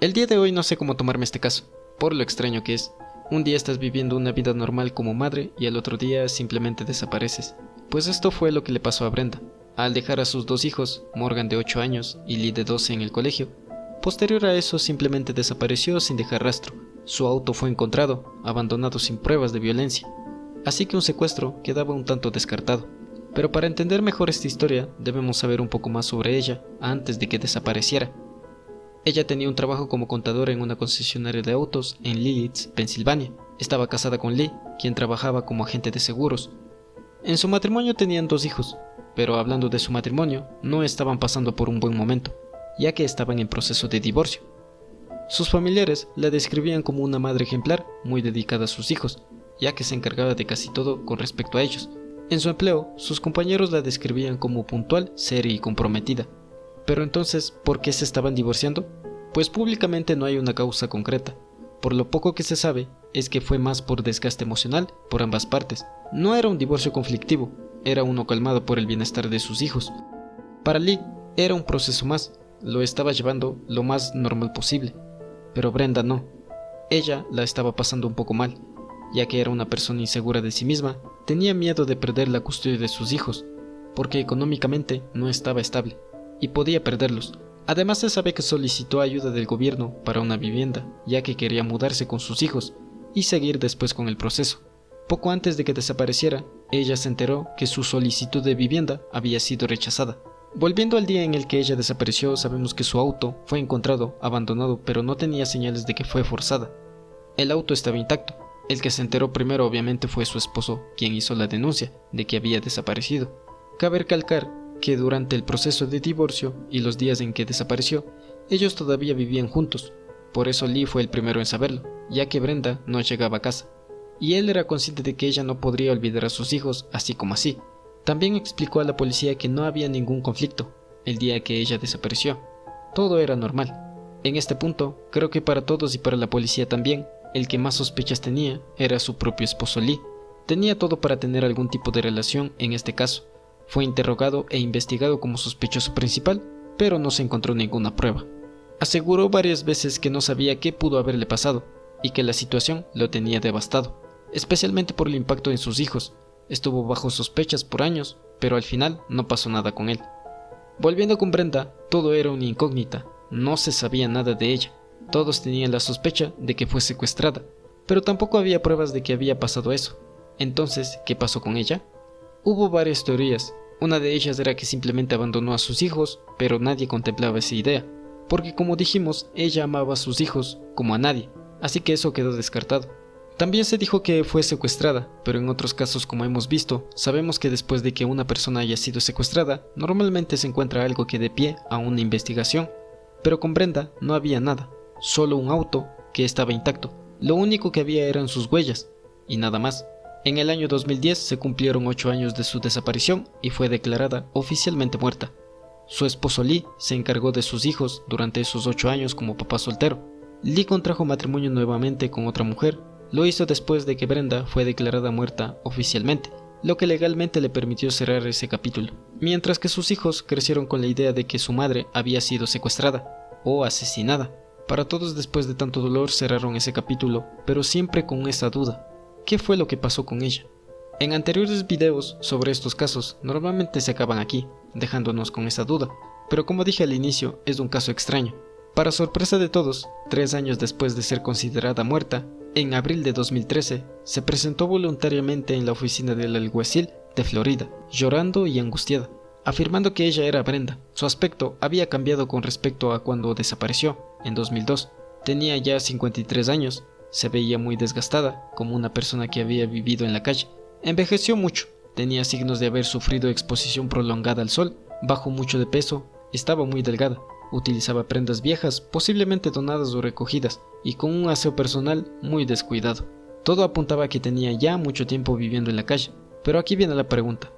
El día de hoy no sé cómo tomarme este caso, por lo extraño que es. Un día estás viviendo una vida normal como madre y al otro día simplemente desapareces. Pues esto fue lo que le pasó a Brenda. Al dejar a sus dos hijos, Morgan de 8 años y Lee de 12 en el colegio, posterior a eso simplemente desapareció sin dejar rastro. Su auto fue encontrado, abandonado sin pruebas de violencia. Así que un secuestro quedaba un tanto descartado. Pero para entender mejor esta historia, debemos saber un poco más sobre ella antes de que desapareciera. Ella tenía un trabajo como contadora en una concesionaria de autos en Lititz, Pensilvania. Estaba casada con Lee, quien trabajaba como agente de seguros. En su matrimonio tenían 2 hijos, pero hablando de su matrimonio, no estaban pasando por un buen momento, ya que estaban en proceso de divorcio. Sus familiares la describían como una madre ejemplar, muy dedicada a sus hijos, ya que se encargaba de casi todo con respecto a ellos. En su empleo, sus compañeros la describían como puntual, seria y comprometida. Pero entonces, ¿por qué se estaban divorciando? Pues públicamente no hay una causa concreta. Por lo poco que se sabe, es que fue más por desgaste emocional por ambas partes. No era un divorcio conflictivo, era uno calmado por el bienestar de sus hijos. Para Lee, era un proceso más, lo estaba llevando lo más normal posible. Pero Brenda no. Ella la estaba pasando un poco mal, ya que era una persona insegura de sí misma, tenía miedo de perder la custodia de sus hijos, porque económicamente no estaba estable, y podía perderlos. Además se sabe que solicitó ayuda del gobierno para una vivienda, ya que quería mudarse con sus hijos y seguir después con el proceso. Poco antes de que desapareciera, ella se enteró que su solicitud de vivienda había sido rechazada. Volviendo al día en el que ella desapareció, sabemos que su auto fue encontrado abandonado, pero no tenía señales de que fue forzada. El auto estaba intacto. El que se enteró primero obviamente fue su esposo, quien hizo la denuncia de que había desaparecido. Cabe recalcar que durante el proceso de divorcio y los días en que desapareció, ellos todavía vivían juntos. Por eso Lee fue el primero en saberlo, ya que Brenda no llegaba a casa. Y él era consciente de que ella no podría olvidar a sus hijos así como así. También explicó a la policía que no había ningún conflicto el día que ella desapareció. Todo era normal. En este punto, creo que para todos y para la policía también, el que más sospechas tenía era su propio esposo Lee. Tenía todo para tener algún tipo de relación en este caso. Fue interrogado e investigado como sospechoso principal, pero no se encontró ninguna prueba. Aseguró varias veces que no sabía qué pudo haberle pasado y que la situación lo tenía devastado, especialmente por el impacto en sus hijos. Estuvo bajo sospechas por años, pero al final no pasó nada con él. Volviendo con Brenda, todo era una incógnita, no se sabía nada de ella. Todos tenían la sospecha de que fue secuestrada, pero tampoco había pruebas de que había pasado eso. Entonces, ¿qué pasó con ella? Hubo varias teorías. Una de ellas era que simplemente abandonó a sus hijos, pero nadie contemplaba esa idea, porque como dijimos, ella amaba a sus hijos como a nadie, así que eso quedó descartado. También se dijo que fue secuestrada, pero en otros casos, como hemos visto, sabemos que después de que una persona haya sido secuestrada, normalmente se encuentra algo que dé pie a una investigación. Pero con Brenda no había nada, solo un auto que estaba intacto. Lo único que había eran sus huellas, y nada más. En el año 2010 se cumplieron 8 años de su desaparición y fue declarada oficialmente muerta. Su esposo Lee se encargó de sus hijos durante esos 8 años como papá soltero. Lee contrajo matrimonio nuevamente con otra mujer. Lo hizo después de que Brenda fue declarada muerta oficialmente, lo que legalmente le permitió cerrar ese capítulo, mientras que sus hijos crecieron con la idea de que su madre había sido secuestrada o asesinada. Para todos, después de tanto dolor, cerraron ese capítulo, pero siempre con esa duda: ¿qué fue lo que pasó con ella? En anteriores videos sobre estos casos normalmente se acaban aquí, dejándonos con esa duda, pero como dije al inicio, es un caso extraño. Para sorpresa de todos, 3 años después de ser considerada muerta, en abril de 2013, se presentó voluntariamente en la oficina del alguacil de Florida, llorando y angustiada, afirmando que ella era Brenda. Su aspecto había cambiado con respecto a cuando desapareció, en 2002. Tenía ya 53 años, se veía muy desgastada, como una persona que había vivido en la calle. Envejeció mucho, tenía signos de haber sufrido exposición prolongada al sol, bajó mucho de peso, estaba muy delgada. Utilizaba prendas viejas, posiblemente donadas o recogidas, y con un aseo personal muy descuidado. Todo apuntaba a que tenía ya mucho tiempo viviendo en la calle. Pero aquí viene la pregunta: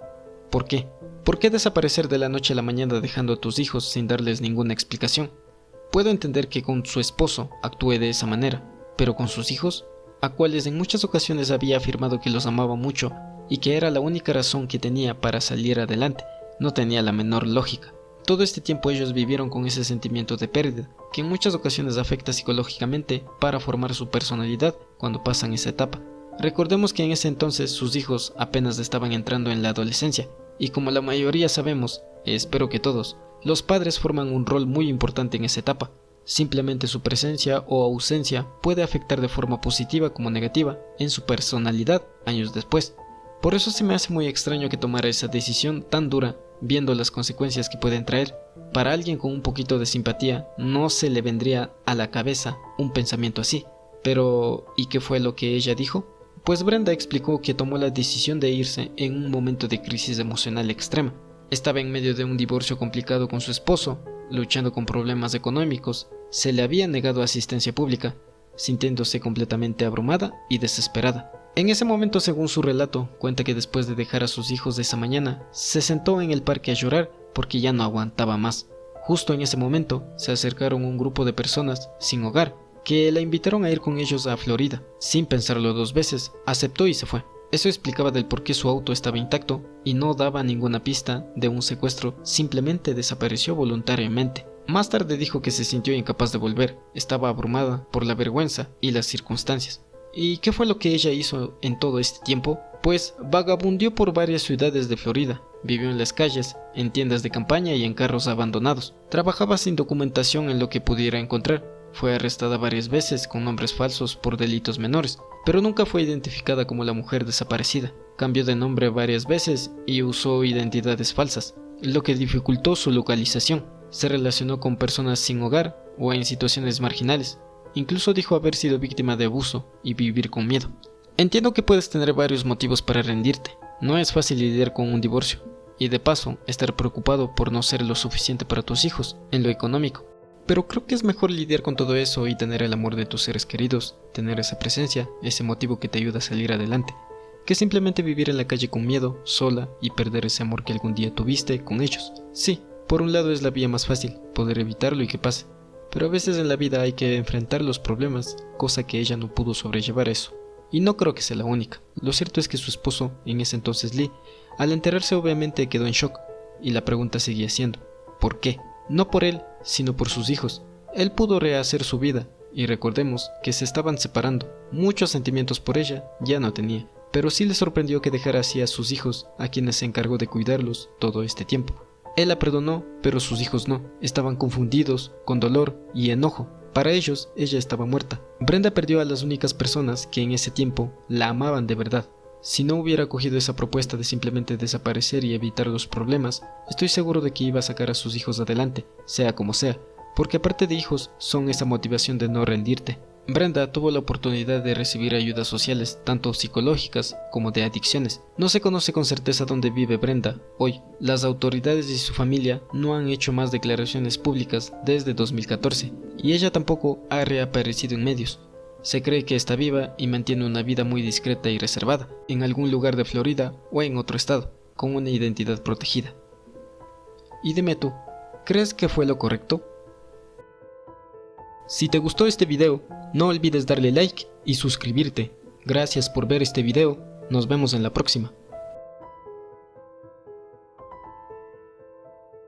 ¿por qué? ¿Por qué desaparecer de la noche a la mañana dejando a tus hijos sin darles ninguna explicación? Puedo entender que con su esposo actúe de esa manera, pero con sus hijos, a cuales en muchas ocasiones había afirmado que los amaba mucho y que era la única razón que tenía para salir adelante, no tenía la menor lógica. Todo este tiempo ellos vivieron con ese sentimiento de pérdida, que en muchas ocasiones afecta psicológicamente para formar su personalidad cuando pasan esa etapa. Recordemos que en ese entonces sus hijos apenas estaban entrando en la adolescencia, y como la mayoría sabemos, espero que todos, los padres forman un rol muy importante en esa etapa. Simplemente su presencia o ausencia puede afectar de forma positiva como negativa en su personalidad años después. Por eso se me hace muy extraño que tomara esa decisión tan dura, viendo las consecuencias que pueden traer. Para alguien con un poquito de simpatía no se le vendría a la cabeza un pensamiento así. Pero, ¿y qué fue lo que ella dijo? Pues Brenda explicó que tomó la decisión de irse en un momento de crisis emocional extrema. Estaba en medio de un divorcio complicado con su esposo, luchando con problemas económicos, se le había negado asistencia pública, sintiéndose completamente abrumada y desesperada. En ese momento, según su relato, cuenta que después de dejar a sus hijos de esa mañana, se sentó en el parque a llorar porque ya no aguantaba más. Justo en ese momento, se acercaron un grupo de personas sin hogar, que la invitaron a ir con ellos a Florida. Sin pensarlo dos veces, aceptó y se fue. Eso explicaba del por qué su auto estaba intacto y no daba ninguna pista de un secuestro, simplemente desapareció voluntariamente. Más tarde dijo que se sintió incapaz de volver, estaba abrumada por la vergüenza y las circunstancias. ¿Y qué fue lo que ella hizo en todo este tiempo? Pues vagabundeó por varias ciudades de Florida, vivió en las calles, en tiendas de campaña y en carros abandonados. Trabajaba sin documentación en lo que pudiera encontrar. Fue arrestada varias veces con nombres falsos por delitos menores, pero nunca fue identificada como la mujer desaparecida. Cambió de nombre varias veces y usó identidades falsas, lo que dificultó su localización. Se relacionó con personas sin hogar o en situaciones marginales. Incluso dijo haber sido víctima de abuso y vivir con miedo. Entiendo que puedes tener varios motivos para rendirte. No es fácil lidiar con un divorcio y de paso estar preocupado por no ser lo suficiente para tus hijos en lo económico. Pero creo que es mejor lidiar con todo eso y tener el amor de tus seres queridos, tener esa presencia, ese motivo que te ayuda a salir adelante, que simplemente vivir en la calle con miedo, sola y perder ese amor que algún día tuviste con ellos. Sí, por un lado es la vía más fácil, poder evitarlo y que pase, pero a veces en la vida hay que enfrentar los problemas, cosa que ella no pudo sobrellevar eso. Y no creo que sea la única. Lo cierto es que su esposo, en ese entonces Lee, al enterarse obviamente quedó en shock, y la pregunta seguía siendo, ¿por qué? No por él, sino por sus hijos. Él pudo rehacer su vida, y recordemos que se estaban separando. Muchos sentimientos por ella ya no tenía, pero sí le sorprendió que dejara así a sus hijos, a quienes se encargó de cuidarlos todo este tiempo. Él la perdonó, pero sus hijos no. Estaban confundidos, con dolor y enojo. Para ellos, ella estaba muerta. Brenda perdió a las únicas personas que en ese tiempo la amaban de verdad. Si no hubiera cogido esa propuesta de simplemente desaparecer y evitar los problemas, estoy seguro de que iba a sacar a sus hijos adelante, sea como sea, porque aparte de hijos, son esa motivación de no rendirte. Brenda tuvo la oportunidad de recibir ayudas sociales, tanto psicológicas como de adicciones. No se conoce con certeza dónde vive Brenda hoy. Las autoridades y su familia no han hecho más declaraciones públicas desde 2014, y ella tampoco ha reaparecido en medios. Se cree que está viva y mantiene una vida muy discreta y reservada, en algún lugar de Florida o en otro estado, con una identidad protegida. Y dime tú, ¿crees que fue lo correcto? Si te gustó este video, no olvides darle like y suscribirte. Gracias por ver este video, nos vemos en la próxima.